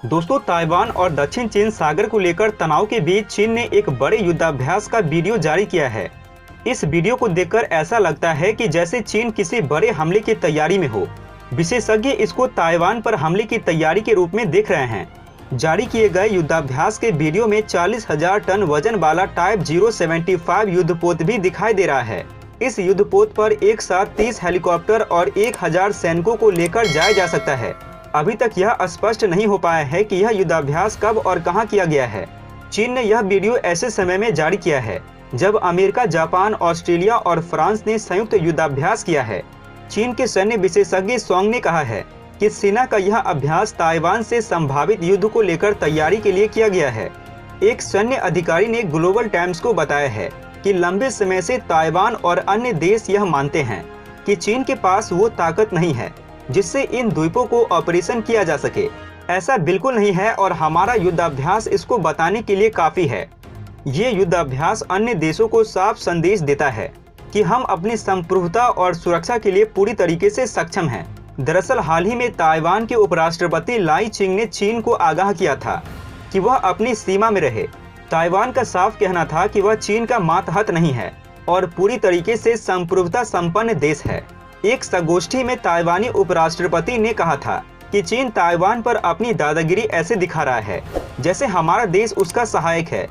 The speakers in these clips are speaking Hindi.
दोस्तों, ताइवान और दक्षिण चीन सागर को लेकर तनाव के बीच चीन ने एक बड़े युद्धाभ्यास का वीडियो जारी किया है। इस वीडियो को देखकर ऐसा लगता है कि जैसे चीन किसी बड़े हमले की तैयारी में हो। विशेषज्ञ इसको ताइवान पर हमले की तैयारी के रूप में देख रहे हैं। जारी किए गए युद्धाभ्यास के वीडियो में 40,000 टन वजन वाला टाइप 075 युद्धपोत भी दिखाई दे रहा है। इस युद्धपोत पर एक साथ 30 हेलीकॉप्टर और 1000 सैनिकों को लेकर जाया जा सकता है। अभी तक यह स्पष्ट नहीं हो पाया है कि यह युद्धाभ्यास कब और कहां किया गया है। चीन ने यह वीडियो ऐसे समय में जारी किया है जब अमेरिका, जापान, ऑस्ट्रेलिया और फ्रांस ने संयुक्त युद्धाभ्यास किया है। चीन के सैन्य विशेषज्ञ सोंग ने कहा है कि सेना का यह अभ्यास ताइवान से संभावित युद्ध को लेकर तैयारी के लिए किया गया है। एक सैन्य अधिकारी ने ग्लोबल टाइम्स को बताया है कि लंबे समय से ताइवान और अन्य देश यह मानते हैं कि चीन के पास वो ताकत नहीं है जिससे इन द्वीपों को ऑपरेशन किया जा सके। ऐसा बिल्कुल नहीं है और हमारा युद्धाभ्यास इसको बताने के लिए काफी है। ये युद्धाभ्यास अन्य देशों को साफ संदेश देता है कि हम अपनी संप्रभुता और सुरक्षा के लिए पूरी तरीके से सक्षम हैं। दरअसल हाल ही में ताइवान के उपराष्ट्रपति लाई चिंग ने चीन को आगाह किया था कि वह अपनी सीमा में रहे। ताइवान का साफ कहना था कि वह चीन का मातहत नहीं है और पूरी तरीके से संप्रभुता संपन्न देश है। एक संगोष्ठी में ताइवानी उपराष्ट्रपति ने कहा था कि चीन ताइवान पर अपनी दादागिरी ऐसे दिखा रहा है जैसे हमारा देश उसका सहायक है।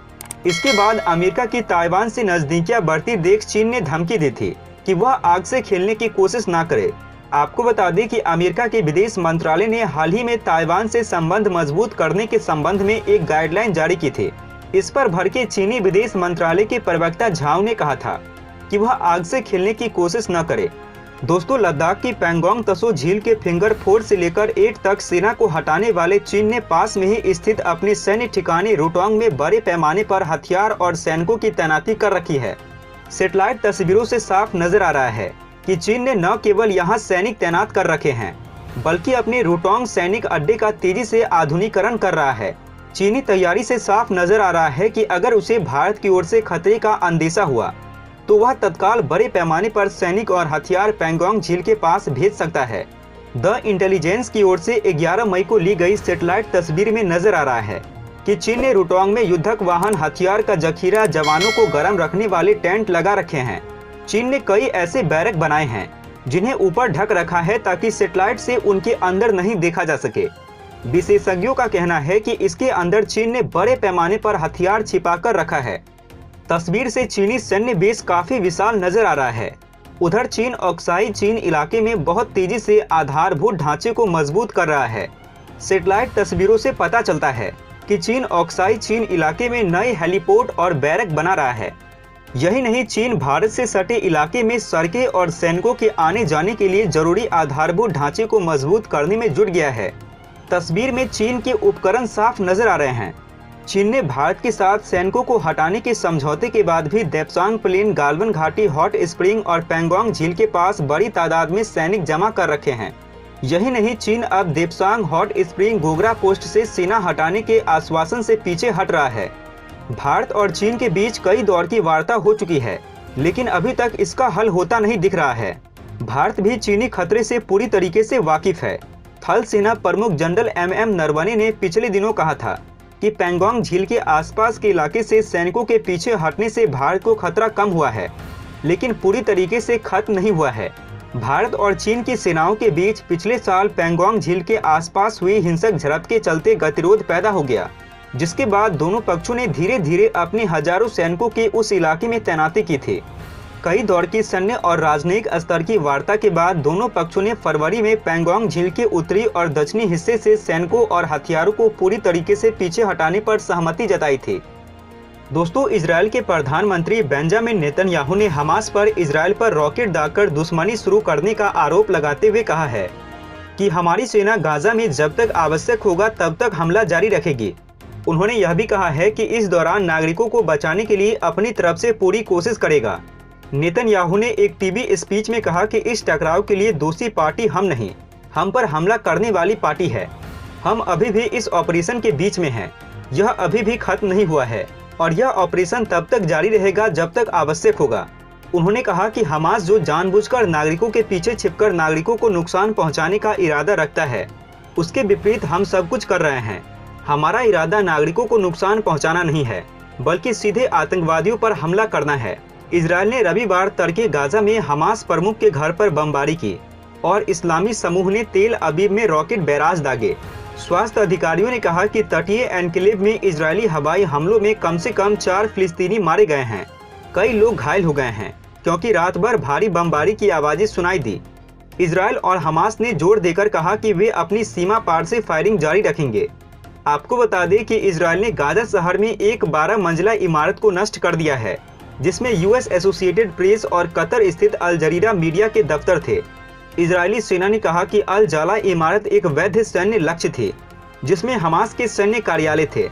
इसके बाद अमेरिका की ताइवान से नजदीकियां बढ़ती देख चीन ने धमकी दी थी कि वह आग से खेलने की कोशिश न करे। आपको बता दें कि अमेरिका के विदेश मंत्रालय ने हाल ही में ताइवान से संबंध मजबूत करने के संबंध में एक गाइडलाइन जारी की थी। इस पर भड़के चीनी विदेश मंत्रालय के प्रवक्ता झाओ ने कहा था कि वह आग से खेलने की कोशिश न करे। दोस्तों, लद्दाख की पैंगोंग तसो झील के फिंगर 4 से लेकर 8 तक सेना को हटाने वाले चीन ने पास में ही स्थित अपने सैन्य ठिकाने रोटोंग में बड़े पैमाने पर हथियार और सैनिकों की तैनाती कर रखी है। सैटेलाइट तस्वीरों से साफ नजर आ रहा है कि चीन ने न केवल यहां सैनिक तैनात कर रखे हैं बल्कि अपने रोटोंग सैनिक अड्डे का तेजी से आधुनिकीकरण कर रहा है। चीनी तैयारी से साफ नजर आ रहा है कि अगर उसे भारत की ओर से खतरे का अंदेशा हुआ तो वह तत्काल बड़े पैमाने पर सैनिक और हथियार पैंगोंग झील के पास भेज सकता है। द इंटेलिजेंस की ओर से 11 मई को ली गई सैटेलाइट तस्वीर में नजर आ रहा है कि चीन ने रोटोंग में युद्धक वाहन, हथियार का जखीरा, जवानों को गर्म रखने वाले टेंट लगा रखे हैं। चीन ने कई ऐसे बैरक बनाए हैं जिन्हें ऊपर ढक रखा है ताकि सैटेलाइट से उनके अंदर नहीं देखा जा सके। विशेषज्ञों का कहना है कि इसके अंदर चीन ने बड़े पैमाने पर हथियार छिपा कर रखा है। तस्वीर से चीनी सैन्य बेस काफी विशाल नजर आ रहा है। उधर चीन ऑक्साई चीन इलाके में बहुत तेजी से आधारभूत ढांचे को मजबूत कर रहा है। सैटेलाइट तस्वीरों से पता चलता है कि चीन ऑक्साई चीन इलाके में नए हेलीपोर्ट और बैरक बना रहा है। यही नहीं, चीन भारत से सटे इलाके में सड़कें और सैनिकों के आने जाने के लिए जरूरी आधारभूत ढांचे को मजबूत करने में जुट गया है। तस्वीर में चीन के उपकरण साफ नजर आ रहे हैं। चीन ने भारत के साथ सैनिकों को हटाने के समझौते के बाद भी देप्सांग प्लेन, गालवन घाटी, हॉट स्प्रिंग और पैंगोंग झील के पास बड़ी तादाद में सैनिक जमा कर रखे हैं। यही नहीं, चीन अब Depsang, hot spring, Gogra post से सेना हटाने के आश्वासन से पीछे हट रहा है। भारत और चीन के बीच कई दौर की वार्ता हो चुकी है लेकिन अभी तक इसका हल होता नहीं दिख रहा है। भारत भी चीनी खतरे से पूरी तरीके से वाकिफ है। थल सेना प्रमुख जनरल MM नरवणे ने पिछले दिनों कहा था कि पैंगोंग झील के आसपास के इलाके से सैनिकों के पीछे हटने से भारत को खतरा कम हुआ है लेकिन पूरी तरीके से खत्म नहीं हुआ है। भारत और चीन की सेनाओं के बीच पिछले साल पैंगोंग झील के आसपास हुई हिंसक झड़प के चलते गतिरोध पैदा हो गया, जिसके बाद दोनों पक्षों ने धीरे धीरे अपने हजारों सैनिकों की उस इलाके में तैनाती की थी। कई दौर की सैन्य और राजनयिक स्तर की वार्ता के बाद दोनों पक्षों ने फरवरी में पैंगोंग झील के उत्तरी और दक्षिणी हिस्से से सैनिकों और हथियारों को पूरी तरीके से पीछे हटाने पर सहमति जताई थी। दोस्तों, इजरायल के प्रधानमंत्री बेंजामिन नेतन्याहू ने हमास पर इजरायल पर रॉकेट दागकर दुश्मनी शुरू करने का आरोप लगाते हुए कहा है कि हमारी सेना गाजा में जब तक आवश्यक होगा तब तक हमला जारी रखेगी। उन्होंने यह भी कहा है कि इस दौरान नागरिकों को बचाने के लिए अपनी तरफ से पूरी कोशिश करेगा। नेतन्याहू ने एक टीवी स्पीच में कहा कि इस टकराव के लिए दोषी पार्टी हम नहीं, हम पर हमला करने वाली पार्टी है। हम अभी भी इस ऑपरेशन के बीच में हैं। यह अभी भी खत्म नहीं हुआ है और यह ऑपरेशन तब तक जारी रहेगा जब तक आवश्यक होगा। उन्होंने कहा कि हमास जो जानबूझकर नागरिकों के पीछे छिपकर नागरिकों को नुकसान पहुंचाने का इरादा रखता है, उसके विपरीत हम सब कुछ कर रहे हैं। हमारा इरादा नागरिकों को नुकसान पहुंचाना नहीं है, बल्कि सीधे आतंकवादियों पर हमला करना है। इजरायल ने रविवार तड़के गाजा में हमास प्रमुख के घर पर बमबारी की और इस्लामी समूह ने तेल अबीब में रॉकेट बैराज दागे। स्वास्थ्य अधिकारियों ने कहा कि तटीय एनक्लेव में इजरायली हवाई हमलों में कम से कम 4 फिलिस्तीनी मारे गए हैं। कई लोग घायल हो गए हैं क्योंकि रात भर भारी बमबारी की आवाजें सुनाई दी। इजरायल और हमास ने जोर देकर कहा कि वे अपनी सीमा पार से फायरिंग जारी रखेंगे। आपको बता दें कि इजरायल ने गाजा शहर में एक 12 मंजिला इमारत को नष्ट कर दिया है, जिसमें यूएस एसोसिएटेड प्रेस और कतर स्थित अल जजीरा मीडिया के दफ्तर थे। इजरायली सेना ने कहा कि अल जाला इमारत एक वैध सैन्य लक्ष्य थी, जिसमें हमास के सैन्य कार्यालय थे।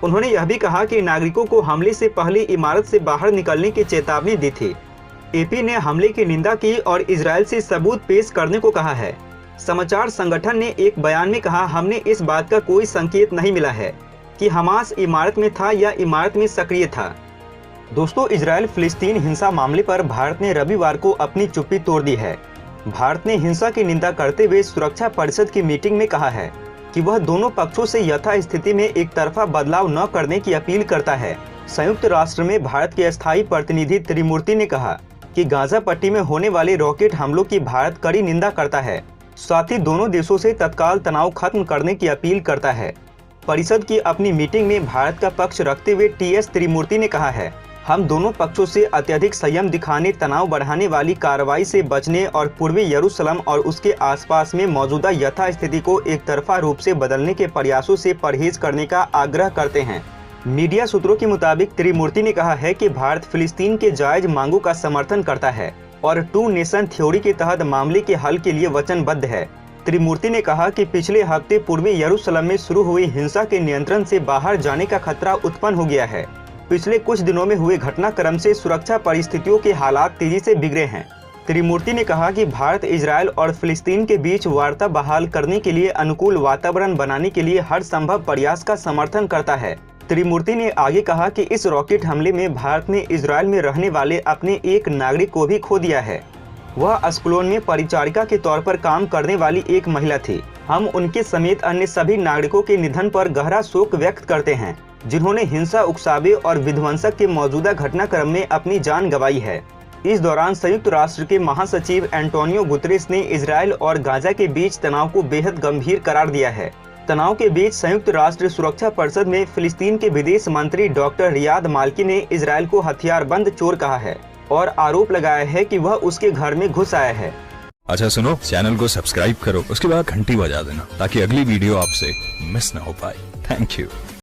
उन्होंने यह भी कहा कि नागरिकों को हमले से पहले इमारत से बाहर निकलने की चेतावनी दी थी। एपी ने हमले की निंदा की और इजरायल से सबूत पेश करने को कहा है। समाचार संगठन ने एक बयान में कहा, हमने इस बात का कोई संकेत नहीं मिला है कि हमास इमारत में था या इमारत में सक्रिय था। दोस्तों, इजरायल फिलिस्तीन हिंसा मामले पर भारत ने रविवार को अपनी चुप्पी तोड़ दी है। भारत ने हिंसा की निंदा करते हुए सुरक्षा परिषद की मीटिंग में कहा है कि वह दोनों पक्षों से यथास्थिति में एक तरफा बदलाव न करने की अपील करता है। संयुक्त राष्ट्र में भारत के अस्थायी प्रतिनिधि त्रिमूर्ति ने कहा कि गाजा पट्टी में होने वाले रॉकेट हमलों की भारत कड़ी निंदा करता है, साथ ही दोनों देशों से तत्काल तनाव खत्म करने की अपील करता है। परिषद की अपनी मीटिंग में भारत का पक्ष रखते हुए टीएस त्रिमूर्ति ने कहा है, हम दोनों पक्षों से अत्यधिक संयम दिखाने, तनाव बढ़ाने वाली कार्रवाई से बचने और पूर्वी यरूशलेम और उसके आसपास में मौजूदा यथास्थिति को एक तरफा रूप से बदलने के प्रयासों से परहेज करने का आग्रह करते हैं। मीडिया सूत्रों के मुताबिक त्रिमूर्ति ने कहा है कि भारत फिलिस्तीन के जायज मांगों का समर्थन करता है और 2 नेशन थ्योरी के तहत मामले के हल के लिए वचनबद्ध है। त्रिमूर्ति ने कहा कि पिछले हफ्ते पूर्वी यरूशलेम में शुरू हुई हिंसा के नियंत्रण से बाहर जाने का खतरा उत्पन्न हो गया है। पिछले कुछ दिनों में हुए घटनाक्रम से सुरक्षा परिस्थितियों के हालात तेजी से बिगड़े हैं। त्रिमूर्ति ने कहा कि भारत इजरायल और फिलिस्तीन के बीच वार्ता बहाल करने के लिए अनुकूल वातावरण बनाने के लिए हर संभव प्रयास का समर्थन करता है। त्रिमूर्ति ने आगे कहा कि इस रॉकेट हमले में भारत ने इजरायल में रहने वाले अपने एक नागरिक को भी खो दिया है। वह अस्कलोन में परिचारिका के तौर पर काम करने वाली एक महिला थी। हम उनके समेत अन्य सभी नागरिकों के निधन पर गहरा शोक व्यक्त करते हैं, जिन्होंने हिंसा, उकसावे और विध्वंसक के मौजूदा घटनाक्रम में अपनी जान गंवाई है। इस दौरान संयुक्त राष्ट्र के महासचिव एंटोनियो गुतेरेस ने इजरायल और गाजा के बीच तनाव को बेहद गंभीर करार दिया है। तनाव के बीच संयुक्त राष्ट्र सुरक्षा परिषद में फिलिस्तीन के विदेश मंत्री डॉक्टर रियाद माल्की ने इजरायल को हथियारबंद चोर कहा है और आरोप लगाया है कि वह उसके घर में घुस आया है। अच्छा सुनो, चैनल को सब्सक्राइब करो, उसके बाद घंटी बजा देना ताकि अगली वीडियो आपसे मिस ना हो पाए। Thank you.